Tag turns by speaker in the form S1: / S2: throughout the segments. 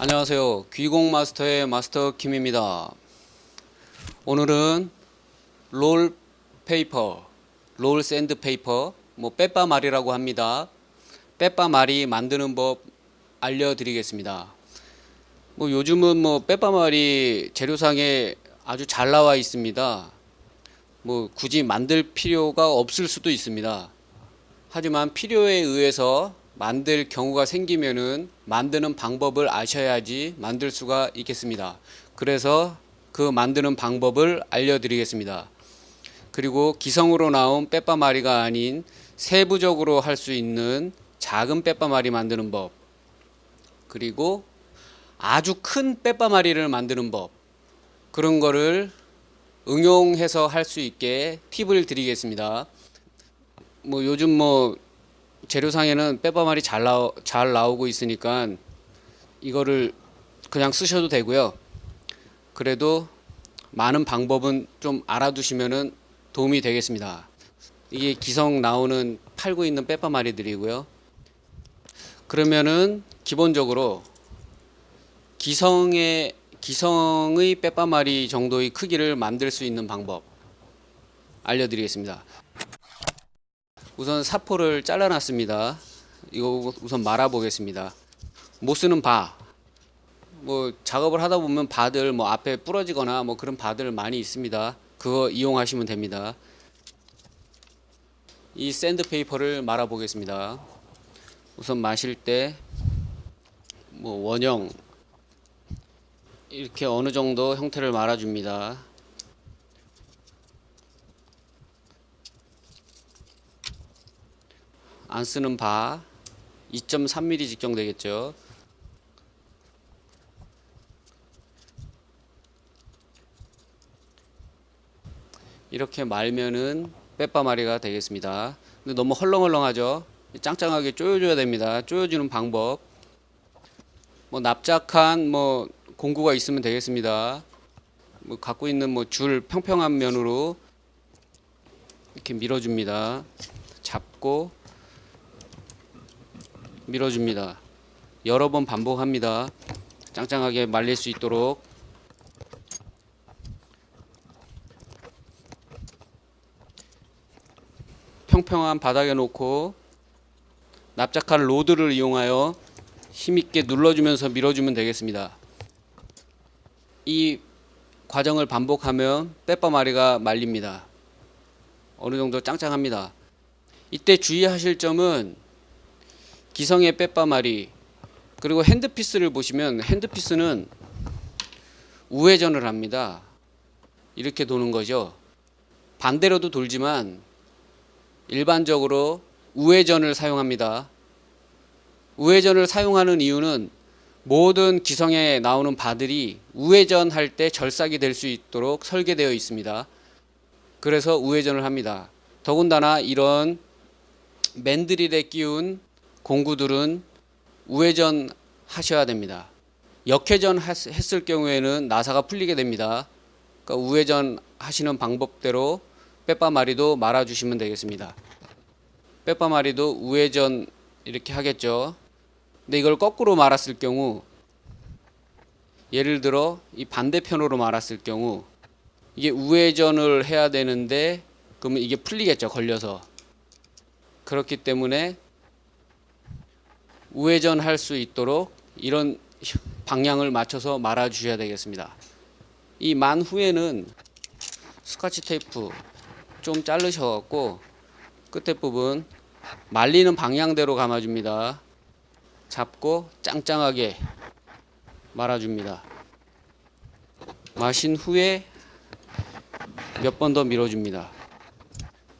S1: 안녕하세요. 귀공 마스터의 마스터 김입니다. 오늘은 롤 페이퍼, 롤 샌드 페이퍼, 빼빠말이라고 합니다. 빼빠말이 만드는 법 알려드리겠습니다. 요즘은 빼빠말이 재료상에 아주 잘 나와 있습니다. 굳이 만들 필요가 없을 수도 있습니다. 하지만 필요에 의해서 만들 경우가 생기면은 만드는 방법을 아셔야지 만들 수가 있겠습니다. 그래서 그 만드는 방법을 알려드리겠습니다. 그리고 기성으로 나온 빼빠마리가 아닌 세부적으로 할 수 있는 작은 빼빠마리 만드는 법, 그리고 아주 큰 빼빠마리를 만드는 법, 그런 거를 응용해서 할 수 있게 팁을 드리겠습니다. 요즘 재료상에는 빼빠말이 잘 나오고 있으니까 이거를 그냥 쓰셔도 되고요. 그래도 많은 방법은 좀 알아두시면은 도움이 되겠습니다. 이게 기성 나오는 팔고 있는 빼빠말이들이고요. 그러면은 기본적으로 기성의 빼빠말이 정도의 크기를 만들 수 있는 방법 알려드리겠습니다. 우선 사포를 잘라놨습니다. 이거 우선 말아 보겠습니다. 못 쓰는 바, 작업을 하다 보면 바들 앞에 부러지거나 그런 바들 많이 있습니다. 그거 이용하시면 됩니다. 이 샌드페이퍼를 말아 보겠습니다. 우선 마실 때 원형 이렇게 어느 정도 형태를 말아 줍니다. 안 쓰는 바 2.3mm 직경 되겠죠. 이렇게 말면은 빼빠마리가 되겠습니다. 근데 너무 헐렁헐렁하죠. 짱짱하게 쪼여줘야 됩니다. 쪼여주는 방법, 납작한 공구가 있으면 되겠습니다. 갖고 있는 줄 평평한 면으로 이렇게 밀어줍니다. 잡고 밀어줍니다. 여러 번 반복합니다. 짱짱하게 말릴 수 있도록. 평평한 바닥에 놓고 납작한 로드를 이용하여 힘있게 눌러주면서 밀어주면 되겠습니다. 이 과정을 반복하면 빼빠마리가 말립니다. 어느 정도 짱짱합니다. 이때 주의하실 점은 기성의 빼빠마리, 그리고 핸드피스를 보시면 핸드피스는 우회전을 합니다. 이렇게 도는 거죠. 반대로도 돌지만 일반적으로 우회전을 사용합니다. 우회전을 사용하는 이유는 모든 기성에 나오는 바들이 우회전할 때 절삭이 될 수 있도록 설계되어 있습니다. 그래서 우회전을 합니다. 더군다나 이런 맨드릴에 끼운 공구들은 우회전 하셔야 됩니다. 역회전 했을 경우에는 나사가 풀리게 됩니다. 그러니까 우회전 하시는 방법대로 빼빠마리도 말아 주시면 되겠습니다. 빼빠마리도 우회전 이렇게 하겠죠. 근데 이걸 거꾸로 말았을 경우, 예를 들어 이 반대편으로 말았을 경우 이게 우회전을 해야 되는데 그러면 이게 풀리겠죠, 걸려서. 그렇기 때문에 우회전 할 수 있도록 이런 방향을 맞춰서 말아 주셔야 되겠습니다. 이 만 후에는 스카치 테이프 좀 자르셔 갖고 끝에 부분 말리는 방향대로 감아줍니다. 잡고 짱짱하게 말아줍니다. 마신 후에 몇 번 더 밀어줍니다.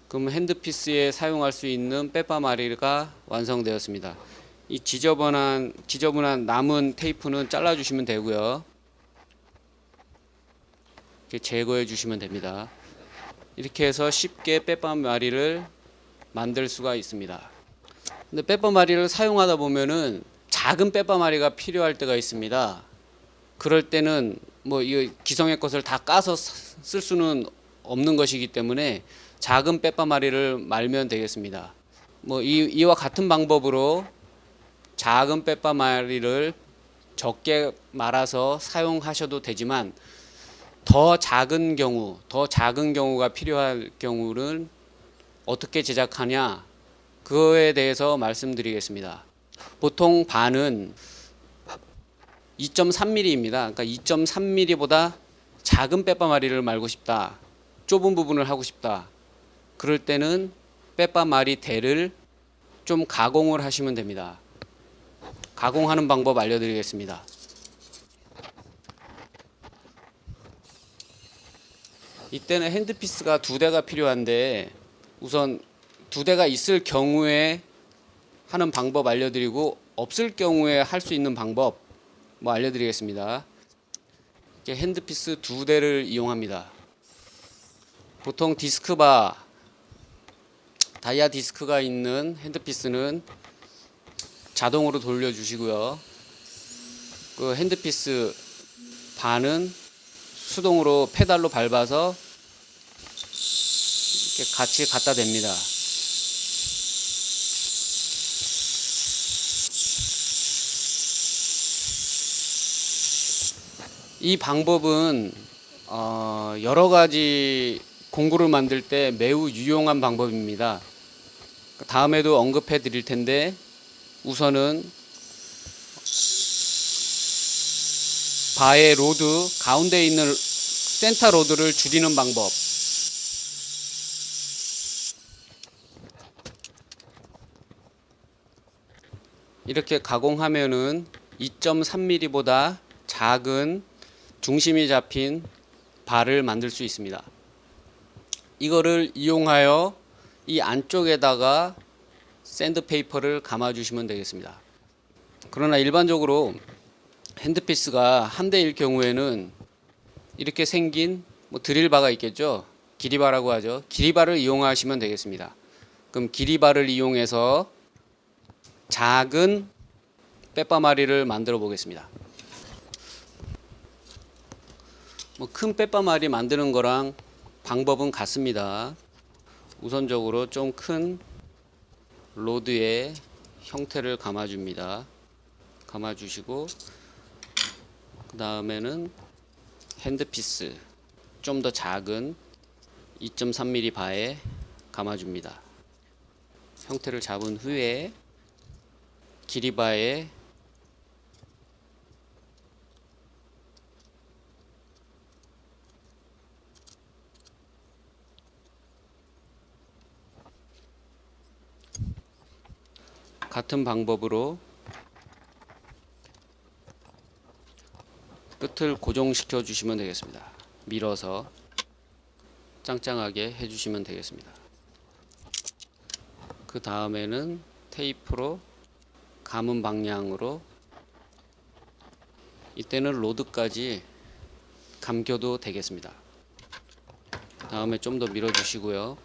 S1: 그럼 핸드피스에 사용할 수 있는 빼빠마리가 완성되었습니다. 이 지저분한 남은 테이프는 잘라주시면 되고요. 이렇게 제거해 주시면 됩니다. 이렇게 해서 쉽게 빼빠마리를 만들 수가 있습니다. 근데 빼빠마리를 사용하다 보면은 작은 빼빠마리가 필요할 때가 있습니다. 그럴 때는 이 기성의 것을 다 까서 쓸 수는 없는 것이기 때문에 작은 빼빠마리를 말면 되겠습니다. 이와 같은 방법으로 작은 빼빠마리를 적게 말아서 사용하셔도 되지만 더 작은 경우가 필요할 경우는 어떻게 제작하냐, 그거에 대해서 말씀드리겠습니다. 보통 반은 2.3mm입니다. 그러니까 2.3mm보다 작은 빼빠마리를 말고 싶다, 좁은 부분을 하고 싶다, 그럴 때는 빼빠마리 대를 좀 가공을 하시면 됩니다. 가공하는 방법 알려드리겠습니다. 이때는 핸드피스가 2대가 필요한데, 우선 2대가 있을 경우에 하는 방법 알려드리고, 없을 경우에 할 수 있는 방법 알려드리겠습니다. 핸드피스 2대를 이용합니다. 보통 디스크바, 다이아 디스크가 있는 핸드피스는 자동으로 돌려주시고요. 그 핸드피스 반은 수동으로 페달로 밟아서 이렇게 같이 갖다 댑니다. 이 방법은 여러 가지 공구를 만들 때 매우 유용한 방법입니다. 다음에도 언급해 드릴 텐데, 우선은 바의 로드 가운데 있는 센터 로드를 줄이는 방법, 이렇게 가공하면은 2.3mm보다 작은 중심이 잡힌 바를 만들 수 있습니다. 이거를 이용하여 이 안쪽에다가 샌드페이퍼를 감아 주시면 되겠습니다. 그러나 일반적으로 핸드피스가 한 대일 경우에는 이렇게 생긴 드릴바가 있겠죠. 기리바라고 하죠. 기리바를 이용하시면 되겠습니다. 그럼 기리바를 이용해서 작은 빼빠마리를 만들어 보겠습니다. 큰 빼빠마리 만드는 거랑 방법은 같습니다. 우선적으로 좀 큰 로드의 형태를 감아줍니다. 감아주시고, 그 다음에는 핸드피스 좀 더 작은 2.3mm 바에 감아줍니다. 형태를 잡은 후에 기리바에 같은 방법으로 끝을 고정시켜 주시면 되겠습니다. 밀어서 짱짱하게 해주시면 되겠습니다. 그 다음에는 테이프로 감은 방향으로, 이때는 로드까지 감겨도 되겠습니다. 다음에 좀 더 밀어 주시고요.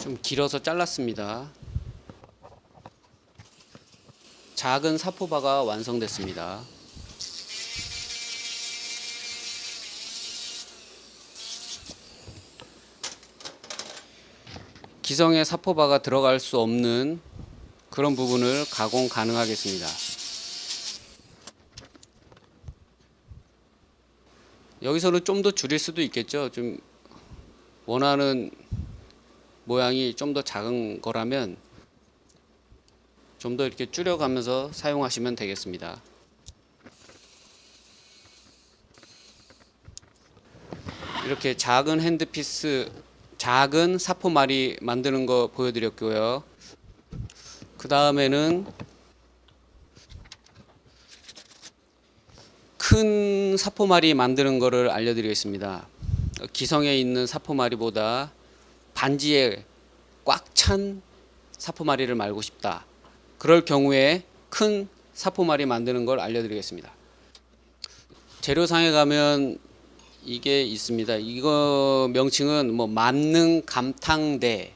S1: 좀 길어서 잘랐습니다. 작은 사포바가 완성됐습니다. 기성의 사포바가 들어갈 수 없는 그런 부분을 가공 가능하겠습니다. 여기서는 좀 더 줄일 수도 있겠죠. 좀 원하는 모양이 좀 더 작은 거라면 좀 더 이렇게 줄여가면서 사용하시면 되겠습니다. 이렇게 작은 핸드피스, 작은 사포마리 만드는 거 보여드렸고요. 그 다음에는 큰 사포마리 만드는 거를 알려드리겠습니다. 기성에 있는 사포마리보다 반지에 꽉 찬 사포마리를 말고 싶다, 그럴 경우에 큰 사포마리 만드는 걸 알려드리겠습니다. 재료상에 가면 이게 있습니다. 이거 명칭은 만능 감탕대,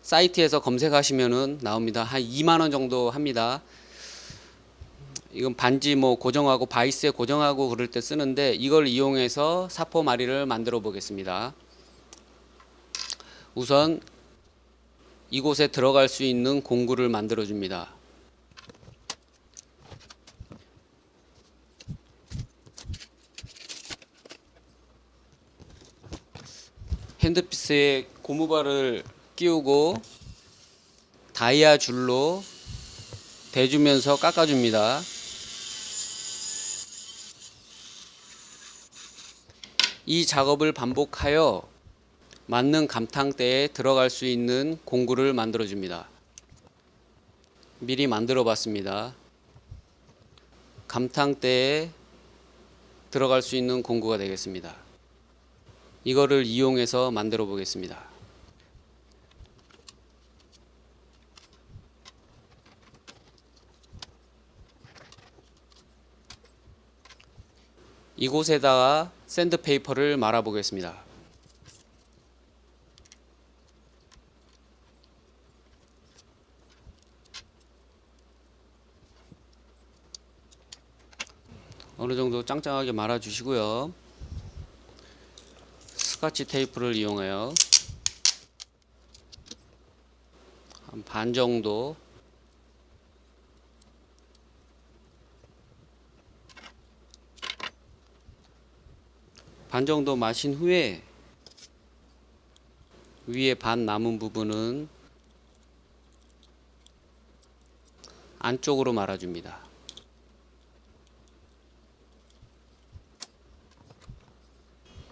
S1: 사이트에서 검색하시면은 나옵니다. 한 2만 원 정도 합니다. 이건 반지 뭐 고정하고 바이스에 고정하고 그럴 때 쓰는데 이걸 이용해서 사포 마리를 만들어 보겠습니다. 우선 이곳에 들어갈 수 있는 공구를 만들어 줍니다. 핸드피스에 고무발을 끼우고 다이아 줄로 대주면서 깎아줍니다. 이 작업을 반복하여 맞는 감탕대에 들어갈 수 있는 공구를 만들어 줍니다. 미리 만들어 봤습니다. 감탕대에 들어갈 수 있는 공구가 되겠습니다. 이거를 이용해서 만들어 보겠습니다. 이곳에다가 샌드페이퍼를 말아 보겠습니다. 어느 정도 짱짱하게 말아 주시고요. 스카치 테이프를 이용하여 한 반 정도 마신 후에 위에 반 남은 부분은 안쪽으로 말아줍니다.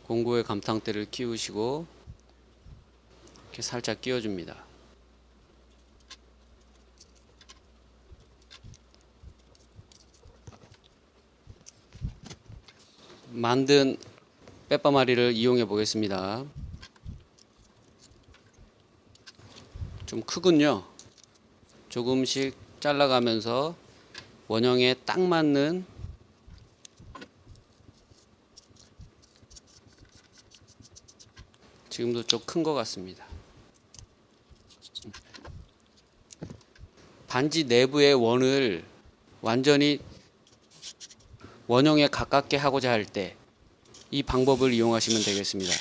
S1: 공구에 감탕대를 끼우시고 이렇게 살짝 끼워줍니다. 만든 빼빠마리를 이용해 보겠습니다. 좀 크군요. 조금씩 잘라가면서 원형에 딱 맞는 지금도 좀 큰 것 같습니다. 반지 내부의 원을 완전히 원형에 가깝게 하고자 할 때 이 방법을 이용하시면 되겠습니다.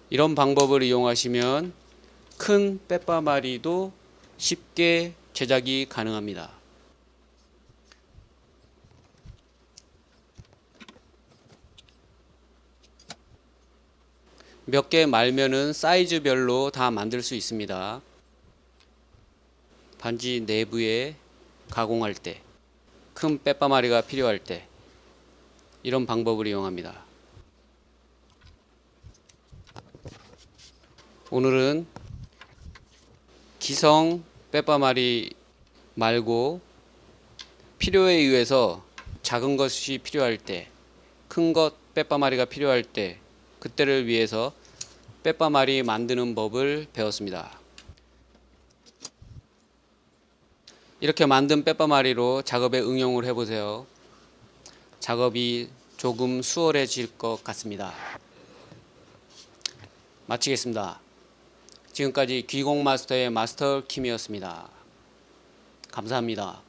S1: 이런 방법을 이용하시면 큰 빼빠마리도 쉽게 제작이 가능합니다. 몇 개 말면은 사이즈별로 다 만들 수 있습니다. 반지 내부에 가공할 때, 큰 빼빠마리가 필요할 때 이런 방법을 이용합니다. 오늘은 기성 빼빠마리 말고 필요에 의해서 작은 것이 필요할 때, 큰 것 빼빠마리가 필요할 때 그때를 위해서 빼빠마리 만드는 법을 배웠습니다. 이렇게 만든 빼빠마리로 작업에 응용을 해보세요. 작업이 조금 수월해질 것 같습니다. 마치겠습니다. 지금까지 귀공마스터의 마스터 킴이었습니다. 감사합니다.